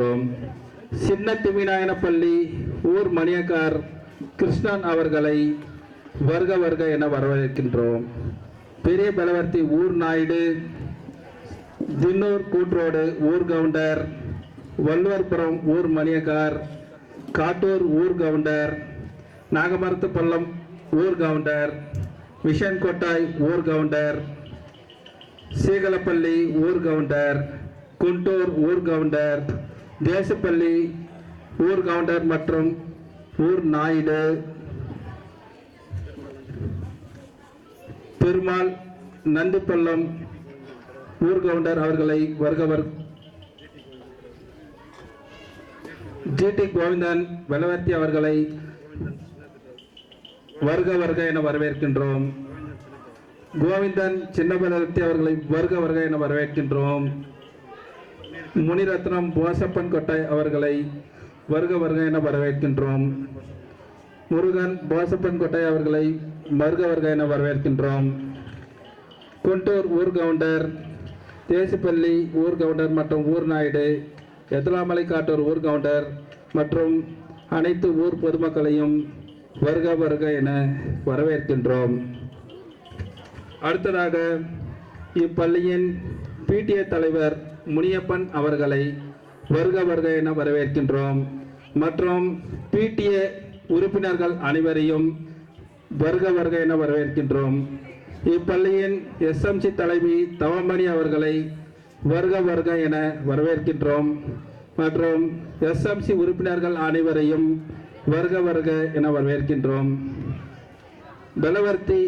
சின்ன திமிநாயனப்பள்ளி ஊர் மணியக்கார் கிருஷ்ணன் அவர்களை வருக வருக என வரவேற்கின்றோம். பெரிய பலவர்த்தி ஊர் நாயுடு, தின்னூர் கூட்ரோடு ஊர் கவுண்டர், வள்ளுவர்புரம் ஊர் மணியக்கார், காட்டூர் ஊர் கவுண்டர், நாகமரத்து பள்ளம் ஊர் கவுண்டர், விஷன் கொட்டாய் ஊர் கவுண்டர், சீகலப்பள்ளி ஊர் கவுண்டர், குண்டூர் ஊர் கவுண்டர், தேசப்பள்ளி ஊர் கவுண்டர் மற்றும் ஊர் நாயுடு, பெருமாள் நந்திப்பள்ளம் ஊர் கவுண்டர் அவர்களை வருகவர். ஜிடி கோவிந்தன் வெளவர்த்தி அவர்களை வருக வருக என வரவேற்கின்றோம். கோவிந்தன் சின்னபலவர்த்தி அவர்களை வருக வருக என வரவேற்கின்றோம். முனிரத்னம் போசப்பன் கொட்டாய் அவர்களை வருக வருக என வரவேற்கின்றோம். முருகன் போசப்பன் கொட்டாய் அவர்களை வருக வருக என வரவேற்கின்றோம். குண்டூர் ஊர் கவுண்டர், தேசிப்பள்ளி ஊர் கவுண்டர் மற்றும் ஊர் நாயுடு, எத்தலாமலை காட்டூர் ஊர் கவுண்டர் மற்றும் அனைத்து ஊர் பொதுமக்களையும் வருக வருக என வரவேற்கின்றோம். அடுத்ததாக இப்பள்ளியின் பிடிஏ தலைவர் முனியப்பன் அவர்களை வருக வருக என வரவேற்கின்றோம். மற்றும் பிடிஏ உறுப்பினர்கள் அனைவரையும் வருக வருக என வரவேற்கின்றோம். இப்பள்ளியின் எஸ்எம்சி தலைவி தவமணி அவர்களை வருக வருக என வரவேற்கின்றோம். மற்றும் எஸ்எம்சி உறுப்பினர்கள் அனைவரையும் வருக வருக என வரவேற்கின்றோம். பெலவர்த்தி